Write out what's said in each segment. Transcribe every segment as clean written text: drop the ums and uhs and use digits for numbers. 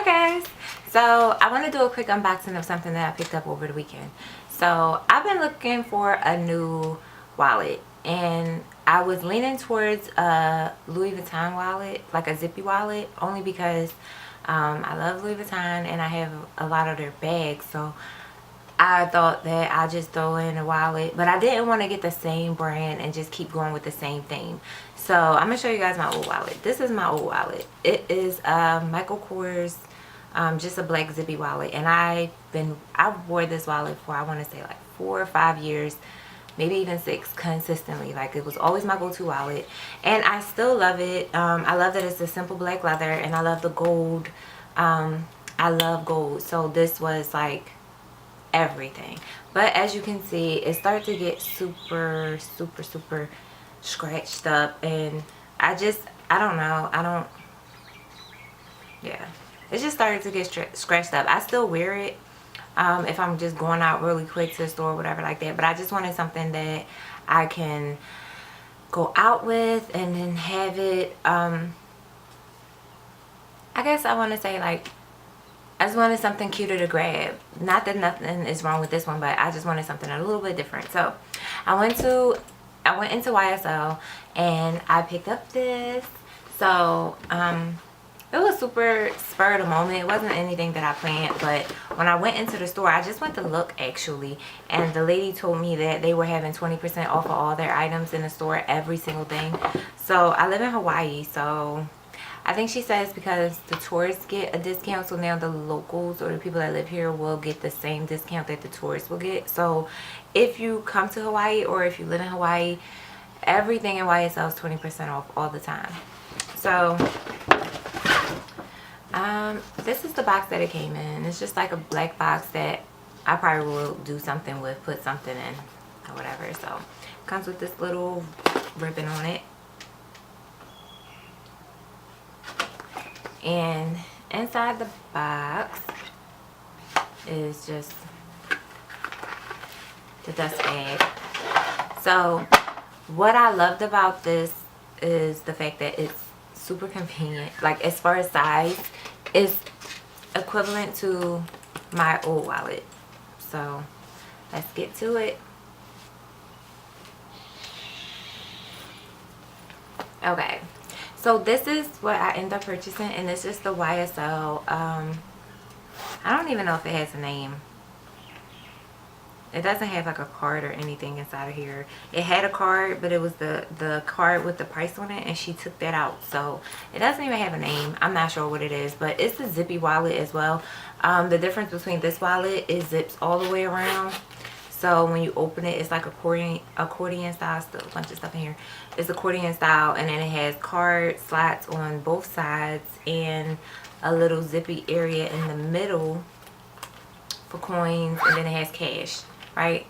Hi guys, so I want to do a quick unboxing of something that I picked up over the weekend. So I've been looking for a new wallet, and I was leaning towards a Louis Vuitton wallet, like a zippy wallet, only because I love Louis Vuitton and I have a lot of their bags. So I thought that I'd just throw in a wallet, but I didn't want to get the same brand and just keep going with the same theme. So I'm gonna show you guys my old wallet. This is my old wallet. It is Michael Kors, just a black zippy wallet, and I wore this wallet for, I want to say, like 4 or 5 years, maybe even 6, consistently. Like, it was always my go-to wallet, and I still love it. I love that it's a simple black leather, and I love the gold. I love gold, so this was like everything. But as you can see, it started to get super scratched up, and I don't know, yeah, it just started to get scratched up. I still wear it if I'm just going out really quick to the store or whatever like that, but I just wanted something that I can go out with and then have it, I guess I want to say, like, I just wanted something cuter to grab. Not that nothing is wrong with this one, but I just wanted something a little bit different. So I went into YSL and I picked up this. So it was super spur of the moment. It wasn't anything that I planned, but when I went into the store, I just went to look, actually, and the lady told me that they were having 20% off of all their items in the store, every single thing. So I live in Hawaii, so I think she says because the tourists get a discount, so now the locals or the people that live here will get the same discount that the tourists will get. So if you come to Hawaii or if you live in Hawaii, everything in YSL is 20% off all the time. So this is the box that it came in. It's just like a black box that I probably will do something with, put something in or whatever. So it comes with this little ribbon on it. And inside the box is just the dust bag. So what I loved about this is the fact that it's super convenient. Like, as far as size, it's equivalent to my old wallet. So let's get to it. Okay, so this is what I end up purchasing, and it's just the YSL. I don't even know if it has a name. It doesn't have like a card or anything inside of here. It had a card, but it was the card with the price on it, and she took that out. So it doesn't even have a name. I'm not sure what it is, but it's a zippy wallet as well. The difference between this wallet is zips all the way around. So when you open it, it's like accordion style. Still a bunch of stuff in here. It's accordion style, and then it has card slots on both sides and a little zippy area in the middle for coins, and then it has cash, right?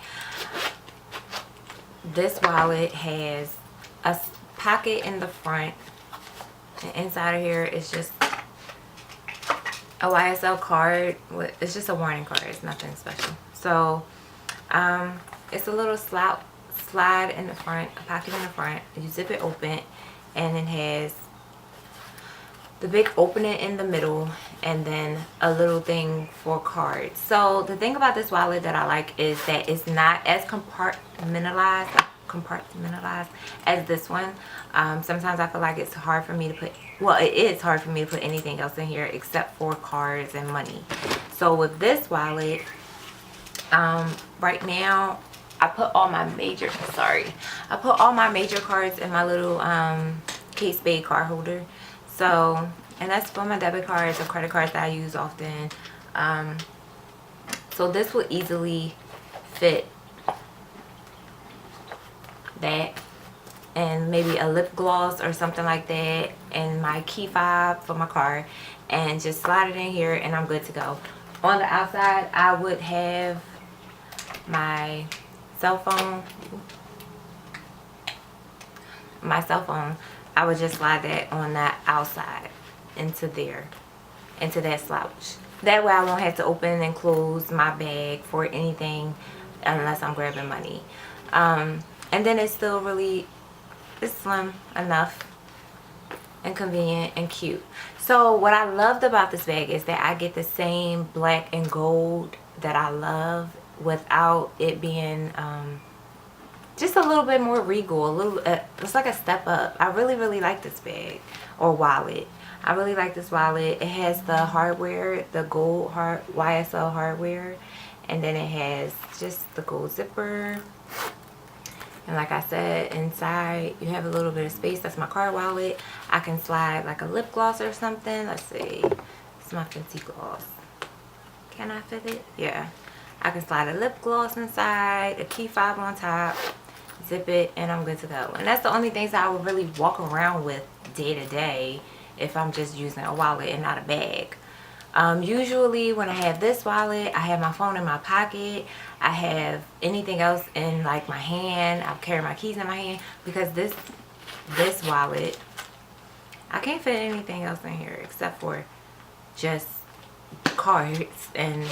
This wallet has a pocket in the front, and inside of here is just a YSL card. It's just a warning card. It's nothing special. So it's a little slide in the front, a pocket in the front. You zip it open, and it has the big opening in the middle, and then a little thing for cards. So the thing about this wallet that I like is that it's not as compartmentalized as this one. Sometimes I feel like it's hard for me to put, well, it is hard for me to put anything else in here except for cards and money. So with this wallet, right now I put all my major cards in my little Kate Spade card holder. So, and that's for my debit cards or credit cards that I use often. So this will easily fit that, and maybe a lip gloss or something like that, and my key fob for my car, and just slide it in here, and I'm good to go. On the outside, I would have my cell phone. I would just slide that on that outside into there, into that slouch. That way I won't have to open and close my bag for anything unless I'm grabbing money. And then it's still really, it's slim enough and convenient and cute. So what I loved about this bag is that I get the same black and gold that I love without it being just a little bit more regal, a little it's like a step up. I really like this bag or wallet. I really like this wallet. It has the hardware, the gold YSL hardware, and then it has just the gold zipper. And like I said, inside you have a little bit of space. That's my card wallet. I can slide like a lip gloss or something. Let's see. It's my Fenty gloss. Can I fit it? Yeah. I can slide a lip gloss inside, a key fob on top, zip it, and I'm good to go. And that's the only things that I would really walk around with day to day if I'm just using a wallet and not a bag. Usually when I have this wallet, I have my phone in my pocket. I have anything else in like my hand. I'll carry my keys in my hand because this wallet, I can't fit anything else in here except for just cards and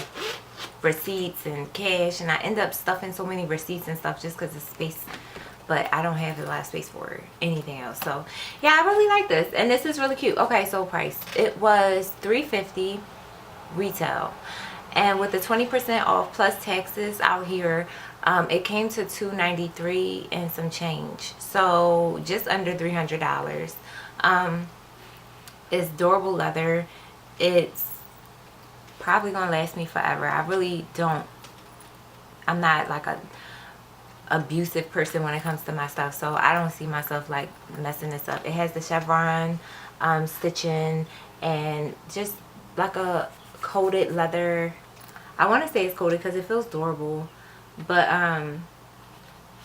receipts and cash, and I end up stuffing so many receipts and stuff just because of space, but I don't have a lot of space for anything else. So yeah, I really like this, and this is really cute. Okay, so price, it was $350 retail, and with the 20% off plus taxes out here, it came to $293 and some change, so just under $300. It's durable leather. It's probably gonna last me forever. I'm not like a abusive person when it comes to my stuff, so I don't see myself like messing this up. It has the chevron stitching and just like a coated leather. I want to say it's coated because it feels durable, but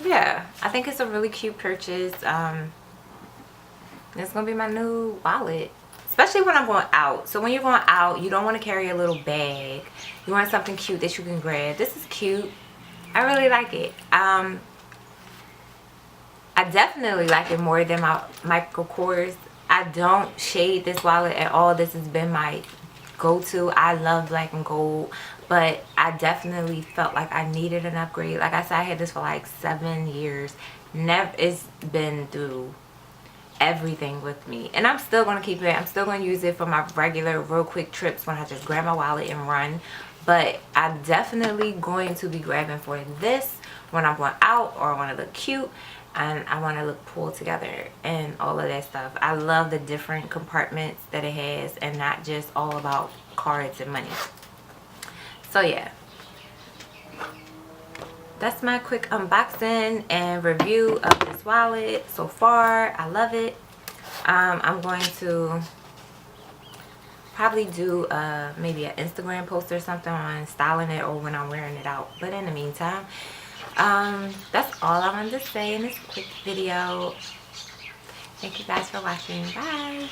yeah, I think it's a really cute purchase. It's gonna be my new wallet, especially when I'm going out. So when you're going out, you don't want to carry a little bag. You want something cute that you can grab. This is cute. I really like it. I definitely like it more than my Michael Kors. I don't shade this wallet at all. This has been my go-to. I love black and gold, but I definitely felt like I needed an upgrade. Like I said, I had this for like 7 years. It's been through everything with me, and I'm still going to keep it. I'm still going to use it for my regular real quick trips when I just grab my wallet and run, but I'm definitely going to be grabbing for this when I'm going out or I want to look cute and I want to look pulled together and all of that stuff. I love the different compartments that it has and not just all about cards and money. So yeah, that's my quick unboxing and review of this wallet so far. I love it. I'm going to probably do maybe an Instagram post or something on styling it or when I'm wearing it out. But in the meantime, that's all I wanted to say in this quick video. Thank you guys for watching. Bye.